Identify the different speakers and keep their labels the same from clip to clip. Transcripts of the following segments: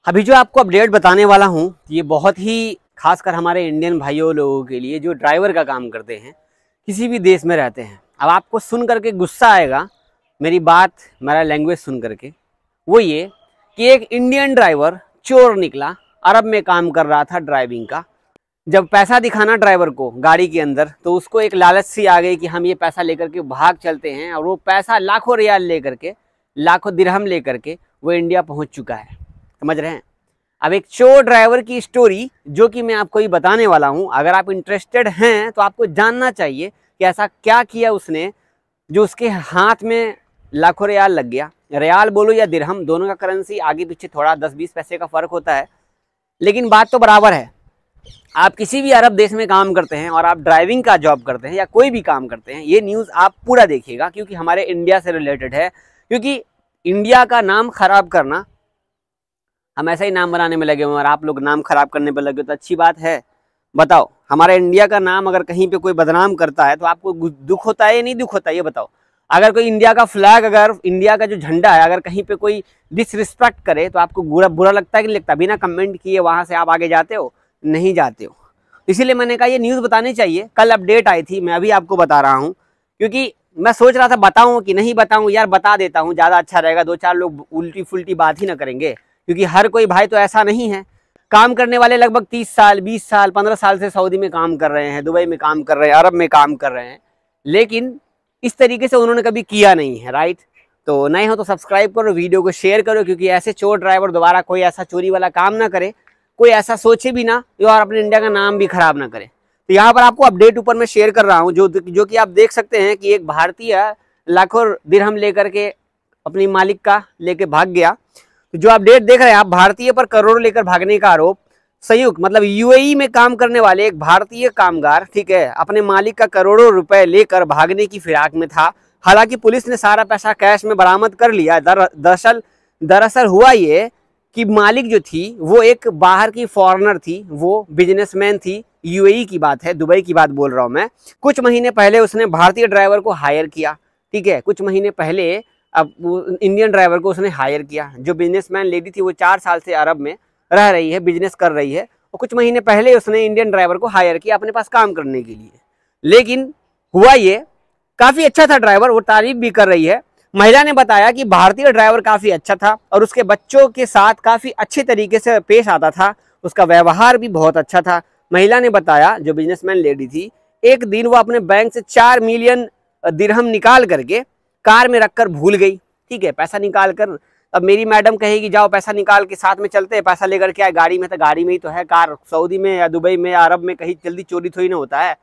Speaker 1: अभी जो आपको अपडेट बताने वाला हूँ ये बहुत ही खासकर हमारे इंडियन भाइयों लोगों के लिए जो ड्राइवर का काम करते हैं, किसी भी देश में रहते हैं। अब आपको सुन करके गुस्सा आएगा मेरी बात, मेरा लैंग्वेज सुन करके। वो ये कि एक इंडियन ड्राइवर चोर निकला, अरब में काम कर रहा था ड्राइविंग का। जब पैसा दिखाना ड्राइवर को गाड़ी के अंदर, तो उसको एक लालच सी आ गई कि हम ये पैसा लेकर के भाग चलते हैं। और वो पैसा लाखों रियाल लेकर के, लाखों दिरहम लेकर के वो इंडिया पहुंच चुका है। समझ रहे हैं? अब एक चोर ड्राइवर की स्टोरी जो कि मैं आपको ये बताने वाला हूं। अगर आप इंटरेस्टेड हैं तो आपको जानना चाहिए कि ऐसा क्या किया उसने जो उसके हाथ में लाखों रियाल लग गया। रियाल बोलो या दिरहम, दोनों का करेंसी आगे पीछे थोड़ा 10-20 पैसे का फर्क होता है, लेकिन बात तो बराबर है। आप किसी भी अरब देश में काम करते हैं और आप ड्राइविंग का जॉब करते हैं या कोई भी काम करते हैं, ये न्यूज़ आप पूरा देखिएगा क्योंकि हमारे इंडिया से रिलेटेड है। क्योंकि इंडिया का नाम खराब करना, हम ऐसा ही नाम बनाने में लगे हुए और आप लोग नाम खराब करने पर लगे तो अच्छी बात है? बताओ, हमारे इंडिया का नाम अगर कहीं पे कोई बदनाम करता है तो आपको दुख होता है या नहीं दुख होता है? ये बताओ। अगर कोई इंडिया का फ्लैग, अगर इंडिया का जो झंडा है, अगर कहीं पे कोई डिसरिस्पेक्ट करे तो आपको बुरा लगता है कि नहीं लगता? बिना कमेंट किए वहां से आप आगे जाते हो? नहीं जाते हो। इसीलिए मैंने कहा ये न्यूज़ बतानी चाहिए। कल अपडेट आई थी, मैं अभी आपको बता रहा हूँ क्योंकि मैं सोच रहा था बताऊं कि नहीं बताऊं। यार बता देता हूं, ज़्यादा अच्छा रहेगा, 2-4 लोग उल्टी फुल्टी बात ही ना करेंगे। क्योंकि हर कोई भाई तो ऐसा नहीं है। काम करने वाले लगभग 30 साल, 20 साल, 15 साल से सऊदी में काम कर रहे हैं, दुबई में काम कर रहे हैं, अरब में काम कर रहे हैं, लेकिन इस तरीके से उन्होंने कभी किया नहीं है। राइट? तो नए हो तो सब्सक्राइब करो, वीडियो को शेयर करो, क्योंकि ऐसे चोर ड्राइवर दोबारा कोई ऐसा चोरी वाला काम ना करे, कोई ऐसा सोचे भी ना और अपने इंडिया का नाम भी खराब ना करे। तो यहाँ पर आपको अपडेट ऊपर मैं शेयर कर रहा हूँ जो कि आप देख सकते हैं कि एक भारतीय लाखों दिरहम लेकर के अपनी मालिक का लेके भाग गया। तो जो अपडेट देख रहे हैं आप, भारतीय पर करोड़ों लेकर भागने का आरोप। संयुक्त मतलब यूएई में काम करने वाले एक भारतीय कामगार, ठीक है, अपने मालिक का करोड़ों रुपए लेकर भागने की फिराक में था। हालांकि पुलिस ने सारा पैसा कैश में बरामद कर लिया। दरअसल हुआ ये कि मालिक जो थी वो एक बाहर की फॉरेनर थी, वो बिजनेसमैन थी। यूएई की बात है, दुबई की बात बोल रहा हूं मैं। कुछ महीने पहले उसने भारतीय ड्राइवर को हायर किया। ठीक है, कुछ महीने पहले अब वो इंडियन ड्राइवर को उसने हायर किया। जो बिजनेसमैन लेडी थी वो 4 साल से अरब में रह रही है, बिजनेस कर रही है, और कुछ महीने पहले उसने इंडियन ड्राइवर को हायर किया अपने पास काम करने के लिए। लेकिन हुआ ये, काफ़ी अच्छा था ड्राइवर, वो तारीफ भी कर रही है। महिला ने बताया कि भारतीय ड्राइवर काफ़ी अच्छा था और उसके बच्चों के साथ काफ़ी अच्छे तरीके से पेश आता था, उसका व्यवहार भी बहुत अच्छा था। महिला ने बताया, जो बिजनेसमैन लेडी थी, एक दिन वो अपने बैंक से 4 मिलियन दिरहम निकाल करके कार में रखकर भूल गई। ठीक है, पैसा निकाल कर। अब मेरी मैडम कहेगी जाओ पैसा निकाल के साथ में चलते हैं, पैसा लेकर के आए गाड़ी में, तो गाड़ी में ही तो है कार। सऊदी में या दुबई में या अरब में कहीं जल्दी चोरी थोड़ी ना होता है।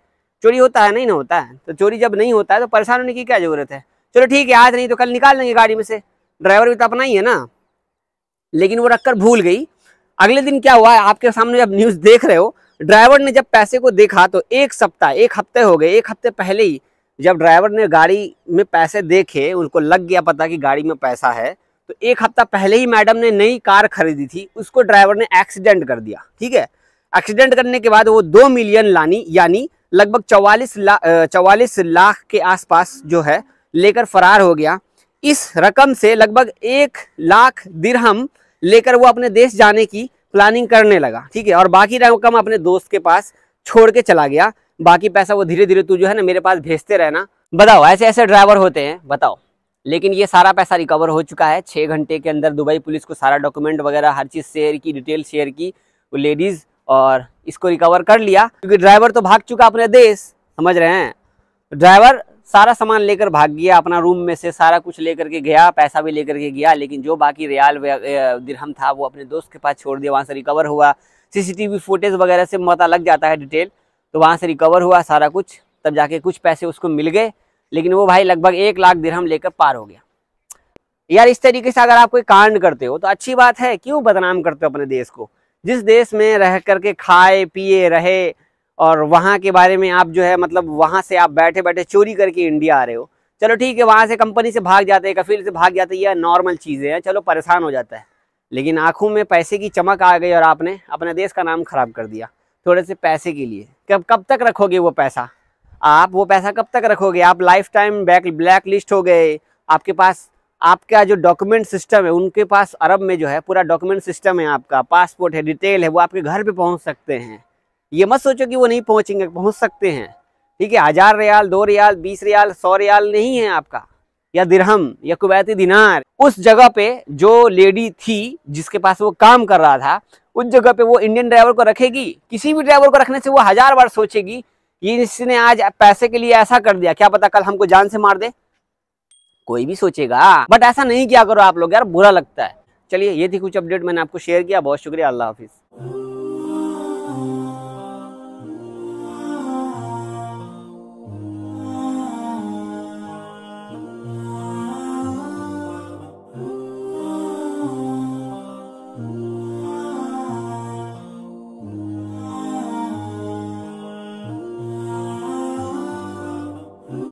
Speaker 1: चोरी होता है? नहीं ना होता है। तो चोरी जब नहीं होता है तो परेशान होने की क्या जरूरत है? चलो ठीक है, आज नहीं तो कल निकाल लेंगे गाड़ी में से, ड्राइवर भी तो अपना ही है ना। लेकिन वो रखकर भूल गई। अगले दिन क्या हुआ आपके सामने जब न्यूज़ देख रहे हो। ड्राइवर ने जब पैसे को देखा तो एक हफ्ते हो गए, 1 हफ्ते पहले ही जब ड्राइवर ने गाड़ी में पैसे देखे, उनको लग गया पता कि गाड़ी में पैसा है। तो 1 हफ्ता पहले ही मैडम ने नई कार खरीदी थी, उसको ड्राइवर ने एक्सीडेंट कर दिया। ठीक है, एक्सीडेंट करने के बाद वो 2 मिलियन लानी यानी लगभग 44 लाख के आसपास जो है लेकर फरार हो गया। इस रकम से लगभग 1 लाख दिरहम लेकर वो अपने देश जाने की प्लानिंग करने लगा। ठीक है, और बाकी रकम अपने दोस्त के पास छोड़ के चला गया। बाकी पैसा वो धीरे धीरे तू जो है ना मेरे पास भेजते रहना। बताओ, ऐसे ऐसे ड्राइवर होते हैं, बताओ। लेकिन ये सारा पैसा रिकवर हो चुका है 6 घंटे के अंदर। दुबई पुलिस को सारा डॉक्यूमेंट वगैरह हर चीज़ शेयर की, डिटेल शेयर की वो लेडीज़, और इसको रिकवर कर लिया क्योंकि ड्राइवर तो भाग चुका अपने देश। समझ रहे हैं? ड्राइवर सारा सामान लेकर भाग गया, अपना रूम में से सारा कुछ लेकर के गया, पैसा भी लेकर के गया, लेकिन जो बाकी रियाल दिरहम था वो अपने दोस्त के पास छोड़ दिया। वहाँ से रिकवर हुआ, सीसीटीवी फुटेज वगैरह से पता लग जाता है डिटेल, तो वहाँ से रिकवर हुआ सारा कुछ, तब जाके कुछ पैसे उसको मिल गए। लेकिन वो भाई लगभग 1 लाख दिरहम लेकर पार हो गया। यार इस तरीके से अगर आप कोई कांड करते हो तो अच्छी बात है, क्यों बदनाम करते हो अपने देश को? जिस देश में रह करके खाए पिए रहे और वहाँ के बारे में आप जो है मतलब वहाँ से आप बैठे बैठे चोरी करके इंडिया आ रहे हो। चलो ठीक है, वहाँ से कंपनी से भाग जाते हैं, कफील से भाग जाते हैं, यह नॉर्मल चीज़ें हैं, चलो परेशान हो जाता है। लेकिन आंखों में पैसे की चमक आ गई और आपने अपने देश का नाम खराब कर दिया थोड़े से पैसे के लिए। कब तक रखोगे वो पैसा? आप वो पैसा कब तक रखोगे? आप लाइफ टाइम ब्लैक लिस्ट हो गए, आपके पास आपका जो डॉक्यूमेंट सिस्टम है, उनके पास अरब में जो है पूरा डॉक्यूमेंट सिस्टम है, आपका पासपोर्ट है, डिटेल है, वो आपके घर पे पहुंच सकते हैं। ये मत सोचो कि वो नहीं पहुंचेंगे, पहुंच सकते हैं। ठीक है, 1000 रियाल, 2 रियाल, 20 रियाल, 100 रियाल नहीं है आपका, या दिरहम या कुवैती दिनार। उस जगह पे जो लेडी थी जिसके पास वो काम कर रहा था, उस जगह पे वो इंडियन ड्राइवर को रखेगी? किसी भी ड्राइवर को रखने से वो 1000 बार सोचेगी, ये इसने आज पैसे के लिए ऐसा कर दिया, क्या पता कल हमको जान से मार दे, कोई भी सोचेगा। बट ऐसा नहीं किया करो आप लोग यार, बुरा लगता है। चलिए, ये थी कुछ अपडेट मैंने आपको शेयर किया। बहुत शुक्रिया, अल्लाह हाफिज।